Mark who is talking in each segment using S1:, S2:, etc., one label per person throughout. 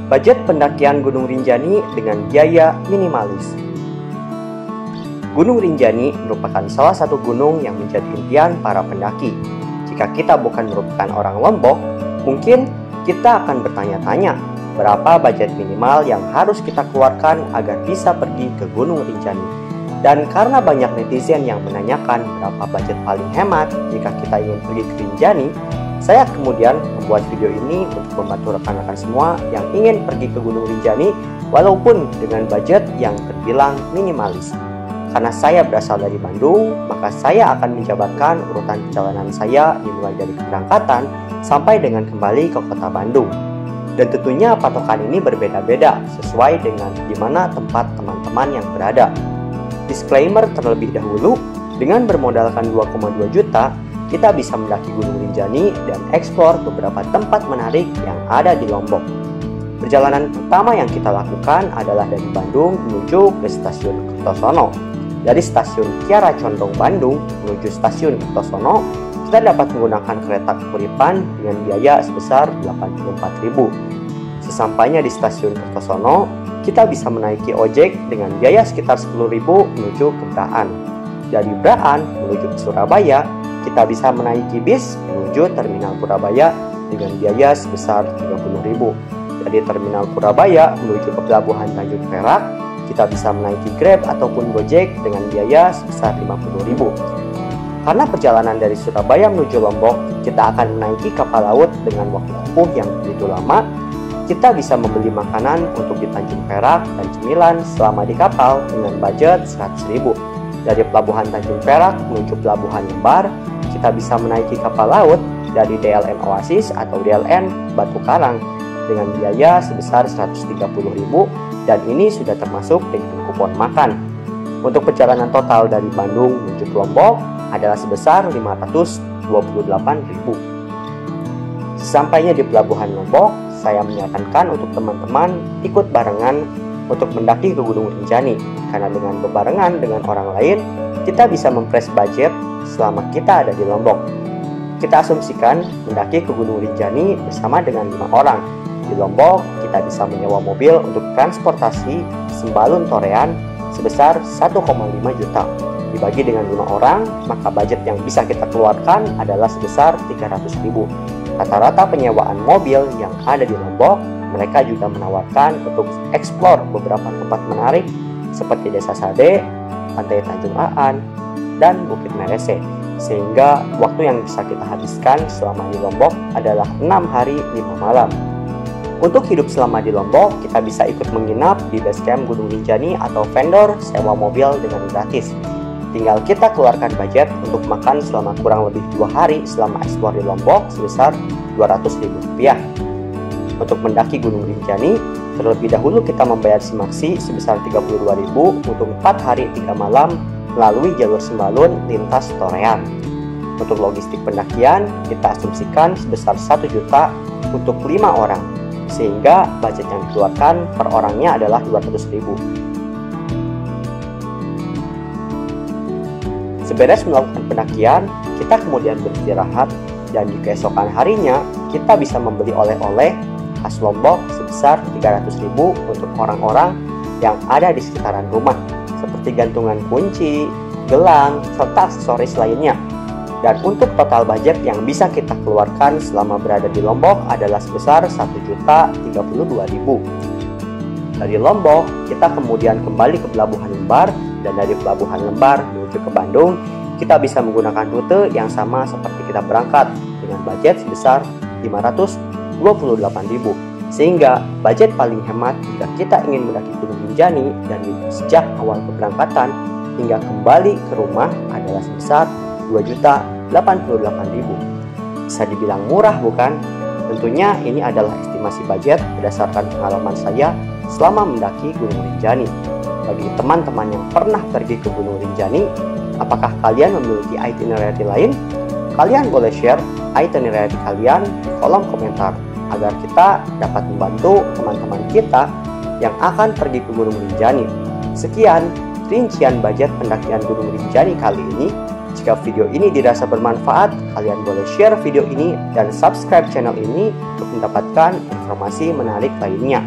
S1: Budget pendakian Gunung Rinjani dengan biaya minimalis. Gunung Rinjani merupakan salah satu gunung yang menjadi impian para pendaki. Jika kita bukan merupakan orang Lombok, mungkin kita akan bertanya-tanya berapa budget minimal yang harus kita keluarkan agar bisa pergi ke Gunung Rinjani. Dan karena banyak netizen yang menanyakan berapa budget paling hemat jika kita ingin pergi ke Rinjani, saya kemudian membuat video ini untuk membantu rekan-rekan semua yang ingin pergi ke Gunung Rinjani walaupun dengan budget yang terbilang minimalis. Karena saya berasal dari Bandung, maka saya akan menjabarkan urutan perjalanan saya dimulai dari keberangkatan sampai dengan kembali ke kota Bandung. Dan tentunya patokan ini berbeda-beda sesuai dengan di mana tempat teman-teman yang berada. Disclaimer terlebih dahulu, dengan bermodalkan 2,2 juta, kita bisa mendaki Gunung Rinjani dan eksplor beberapa tempat menarik yang ada di Lombok. Perjalanan pertama yang kita lakukan adalah dari Bandung menuju ke stasiun Kertosono. Dari stasiun Kiara Condong Bandung menuju stasiun Kertosono, kita dapat menggunakan kereta Kuripan dengan biaya sebesar 84.000. Sesampainya di stasiun Kertosono, kita bisa menaiki ojek dengan biaya sekitar 10.000 menuju ke Braan. Dari Braan menuju ke Surabaya, kita bisa menaiki bis menuju Terminal Purabaya dengan biaya sebesar 30.000. Dari Terminal Purabaya menuju ke Pelabuhan Tanjung Perak, kita bisa menaiki Grab ataupun Gojek dengan biaya sebesar 50.000. Karena perjalanan dari Surabaya menuju Lombok, kita akan menaiki kapal laut dengan waktu tempuh yang begitu lama. Kita bisa membeli makanan untuk di Tanjung Perak dan cemilan selama di kapal dengan budget 100.000. Dari Pelabuhan Tanjung Perak menuju Pelabuhan Lembar, kita bisa menaiki kapal laut dari DLN Oasis atau DLN Batu Karang dengan biaya sebesar 130.000 dan ini sudah termasuk dengan kupon makan. Untuk perjalanan total dari Bandung menuju ke Lombok adalah sebesar 528.000. Sesampainya di Pelabuhan Lombok, saya menyarankan untuk teman-teman ikut barengan untuk mendaki ke Gunung Rinjani, karena dengan berbarengan dengan orang lain, kita bisa mempress budget selama kita ada di Lombok. Kita asumsikan mendaki ke Gunung Rinjani bersama dengan 5 orang. Di Lombok, kita bisa menyewa mobil untuk transportasi Sembalun Torean sebesar 1,5 juta. Dibagi dengan 5 orang, maka budget yang bisa kita keluarkan adalah sebesar 300.000. Rata-rata penyewaan mobil yang ada di Lombok, mereka juga menawarkan untuk eksplor beberapa tempat menarik seperti Desa Sade, Pantai Tanjung Aan, dan Bukit Merese. Sehingga waktu yang bisa kita habiskan selama di Lombok adalah 6 hari 5 malam. Untuk hidup selama di Lombok, kita bisa ikut menginap di base camp Gunung Rinjani atau vendor sewa mobil dengan gratis. Tinggal kita keluarkan budget untuk makan selama kurang lebih 2 hari selama eksplor di Lombok sebesar Rp200.000. Untuk mendaki Gunung Rinjani, terlebih dahulu kita membayar simaksi sebesar Rp32.000 untuk 4 hari 3 malam melalui jalur Sembalun lintas Torean. Untuk logistik pendakian, kita asumsikan sebesar 1 juta untuk 5 orang, sehingga budget yang dikeluarkan per orangnya adalah 200.000. Seberes melakukan pendakian, kita kemudian beristirahat dan di keesokan harinya kita bisa membeli oleh-oleh khas Lombok sebesar 300.000 untuk orang-orang yang ada di sekitaran rumah, seperti gantungan kunci, gelang, serta aksesoris lainnya. Dan untuk total budget yang bisa kita keluarkan selama berada di Lombok adalah sebesar Rp1.032.000. Dari Lombok, kita kemudian kembali ke Pelabuhan Lembar, dan dari Pelabuhan Lembar menuju ke Bandung, kita bisa menggunakan rute yang sama seperti kita berangkat dengan budget sebesar Rp528.000. Sehingga budget paling hemat jika kita ingin mendaki Gunung Rinjani dari sejak awal keberangkatan hingga kembali ke rumah adalah sebesar Rp2.088.000. Bisa dibilang murah bukan? Tentunya ini adalah estimasi budget berdasarkan pengalaman saya selama mendaki Gunung Rinjani. Bagi teman-teman yang pernah pergi ke Gunung Rinjani, apakah kalian memiliki itinerary lain? Kalian boleh share itinerary kalian di kolom komentar agar kita dapat membantu teman-teman kita yang akan pergi ke Gunung Rinjani. Sekian rincian budget pendakian Gunung Rinjani kali ini. Jika video ini dirasa bermanfaat, kalian boleh share video ini dan subscribe channel ini untuk mendapatkan informasi menarik lainnya.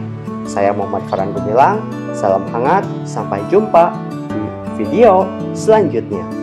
S1: Saya Muhammad Farhan Gumilang, salam hangat, sampai jumpa di video selanjutnya.